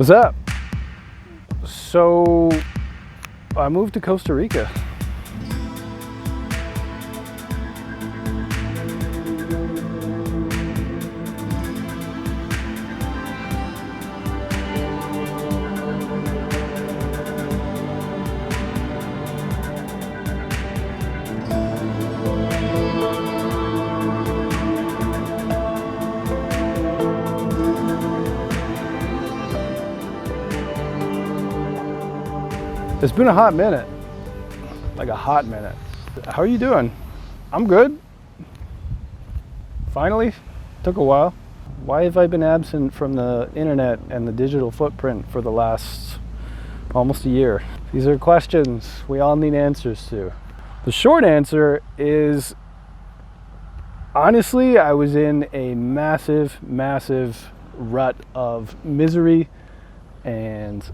What's up? So I moved to Costa Rica. It's been a hot minute, like a hot minute. How are you doing? I'm good. Finally, took a while. Why have I been absent from the internet and the digital footprint for the last almost a year? These are questions we all need answers to. The short answer is, honestly, I was in a massive rut of misery and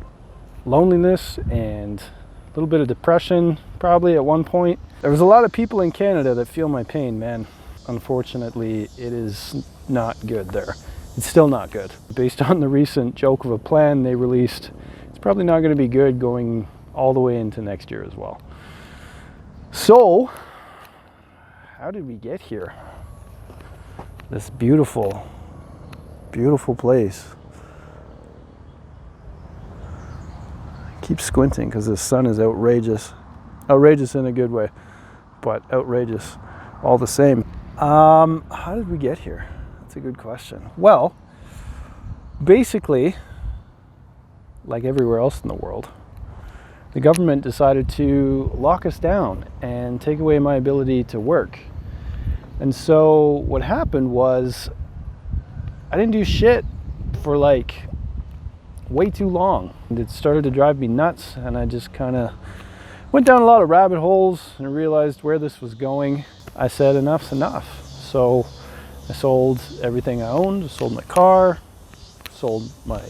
loneliness and a little bit of depression probably at one point. There was a lot of people in Canada that feel my pain, man. Unfortunately, it is not good there. It's still not good. Based on the recent joke of a plan they released, it's probably not going to be good going all the way into next year as well. So, how did we get here? This beautiful place. Keep squinting because the sun is outrageous in a good way, but outrageous all the same. How did we get here? That's a good question. Well, basically, like everywhere else in the world, the government decided to lock us down and take away my ability to work. And so what happened was I didn't do shit for like way too long. It started to drive me nuts, and I just kind of went down a lot of rabbit holes and realized where this was going. I said enough's enough. So I sold everything I owned, sold my car, sold my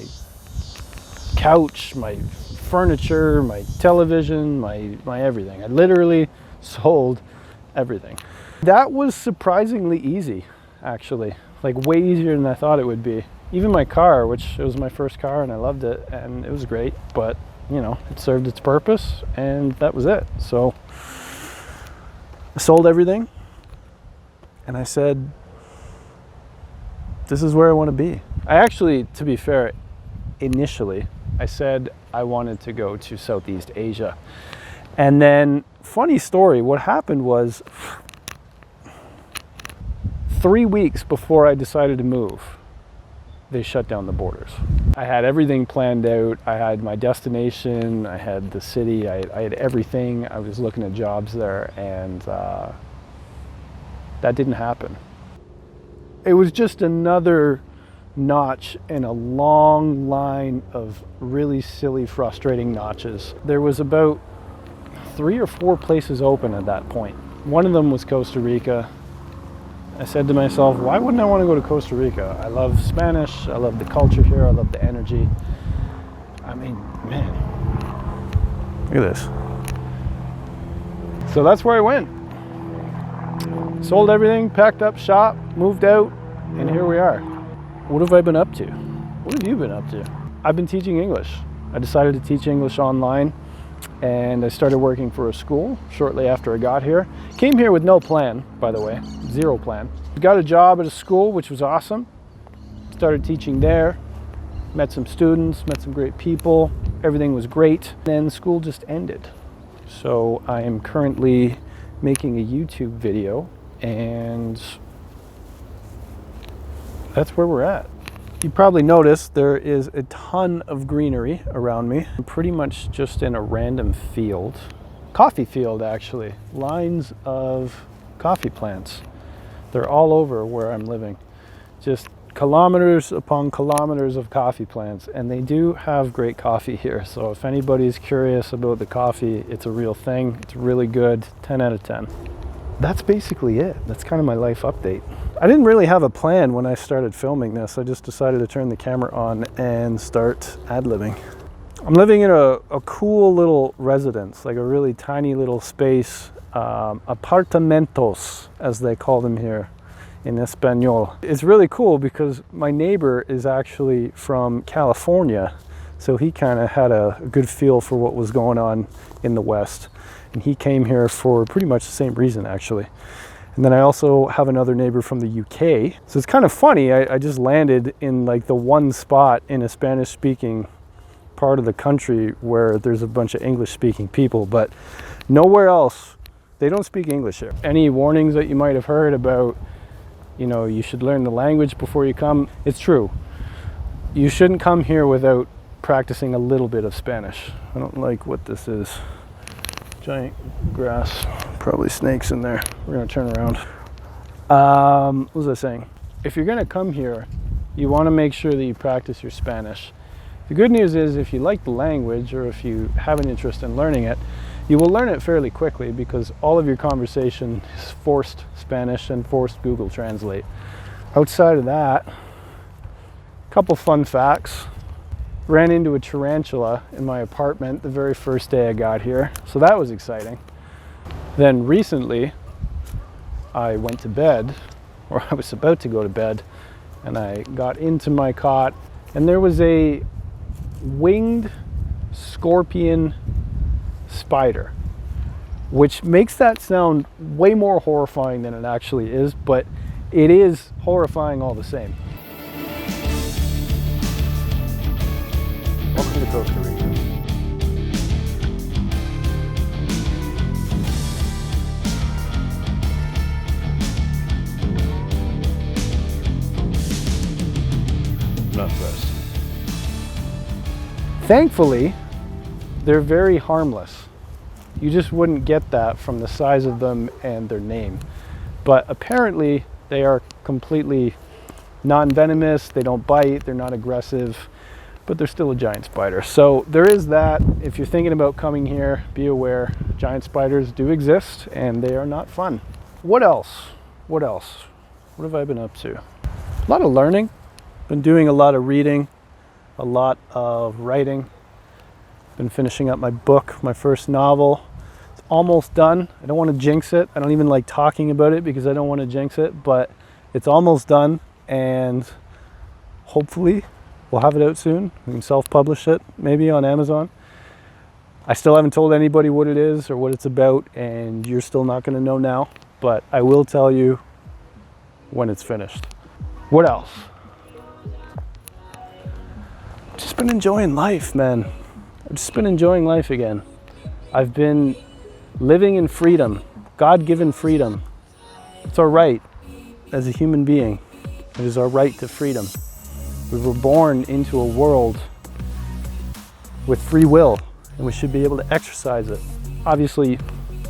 couch, my furniture, my television, my everything. I literally sold everything. That was surprisingly easy, actually, like way easier than I thought it would be. Even my car, which it was my first car and I loved it and it was great, but you know, it served its purpose and that was it. So I sold everything and I said, this is where I want to be. I actually, to be fair, initially I said I wanted to go to Southeast Asia. And then, funny story, what happened was 3 weeks before I decided to move, they shut down the borders. I had everything planned out. I had my destination, I had the city, I had everything. I was looking at jobs there, and that didn't happen. It was just another notch in a long line of really silly, frustrating notches. There was about 3 or 4 places open at that point. One of them was Costa Rica. I said to myself, why wouldn't I want to go to Costa Rica? I love Spanish, I love the culture here, I love the energy. I mean, man, look at this. So that's where I went. Sold everything, packed up shop, moved out, and here we are. What have I been up to? What have you been up to? I've been teaching English. I decided to teach English online, and I started working for a school shortly after I got here. Came here with no plan, by the way, 0 plan. Got a job at a school, which was awesome. Started teaching there, met some students, met some great people. Everything was great. Then school just ended. So I am currently making a YouTube video, and that's where we're at. You probably noticed there is a ton of greenery around me. I'm pretty much just in a random field. Coffee field, actually. Lines of coffee plants. They're all over where I'm living. Just kilometers upon kilometers of coffee plants. And they do have great coffee here. So if anybody's curious about the coffee, it's a real thing. It's really good. 10 out of 10. That's basically it. That's kind of my life update. I didn't really have a plan when I started filming this. I just decided to turn the camera on and start ad-libbing. I'm living in a cool little residence, like a really tiny little space, apartamentos, as they call them here in Espanol. It's really cool because my neighbor is actually from California. So he kind of had a good feel for what was going on in the West. And he came here for pretty much the same reason, actually. And then I also have another neighbor from the UK. So it's kind of funny, I just landed in like the one spot in a Spanish-speaking part of the country where there's a bunch of English-speaking people, but nowhere else, they don't speak English here. Any warnings that you might have heard about, you know, you should learn the language before you come, it's true. You shouldn't come here without practicing a little bit of Spanish. I don't like what this is. Giant grass, probably snakes in there. We're gonna turn around. What was I saying? If you're gonna come here, you wanna make sure that you practice your Spanish. The good news is if you like the language or if you have an interest in learning it, you will learn it fairly quickly because all of your conversation is forced Spanish and forced Google Translate. Outside of that, a couple fun facts. Ran into a tarantula in my apartment the very first day I got here, so that was exciting. Then recently, I went to bed, or I was about to go to bed, and I got into my cot, and there was a winged scorpion spider, which makes that sound way more horrifying than it actually is, but it is horrifying all the same. Welcome to Costa Rica. Not first. Thankfully, they're very harmless. You just wouldn't get that from the size of them and their name. But apparently, they are completely non-venomous, they don't bite, they're not aggressive, but they're still a giant spider. So there is that. If you're thinking about coming here, be aware, giant spiders do exist and they are not fun. What else? What else? What have I been up to? A lot of learning. Been doing a lot of reading, a lot of writing. Been finishing up my book, my first novel. It's almost done. I don't want to jinx it. I don't even like talking about it because I don't want to jinx it, but it's almost done and hopefully we'll have it out soon. We can self-publish it, maybe on Amazon. I still haven't told anybody what it is or what it's about, and you're still not going to know now, but I will tell you when it's finished. What else? Just been enjoying life, man. I've just been enjoying life again. I've been living in freedom, God-given freedom. It's our right as a human being. It is our right to freedom. We were born into a world with free will, and we should be able to exercise it. Obviously,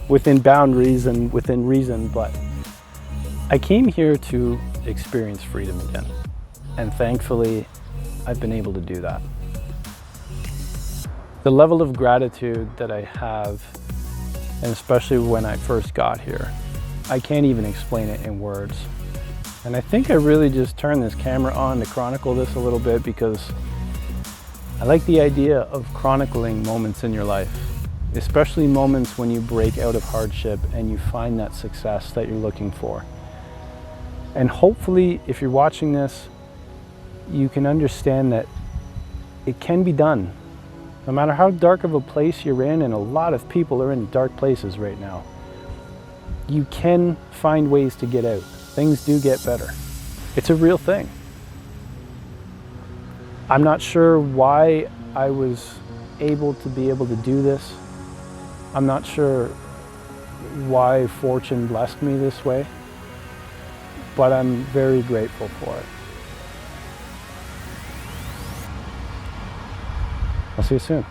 within boundaries and within reason, but I came here to experience freedom again. And thankfully, I've been able to do that. The level of gratitude that I have, and especially when I first got here, I can't even explain it in words. And I think I really just turned this camera on to chronicle this a little bit because I like the idea of chronicling moments in your life, especially moments when you break out of hardship and you find that success that you're looking for. And hopefully, if you're watching this, you can understand that it can be done. No matter how dark of a place you're in, and a lot of people are in dark places right now, you can find ways to get out. Things do get better. It's a real thing. I'm not sure why I was able to do this. I'm not sure why fortune blessed me this way, but I'm very grateful for it. I'll see you soon.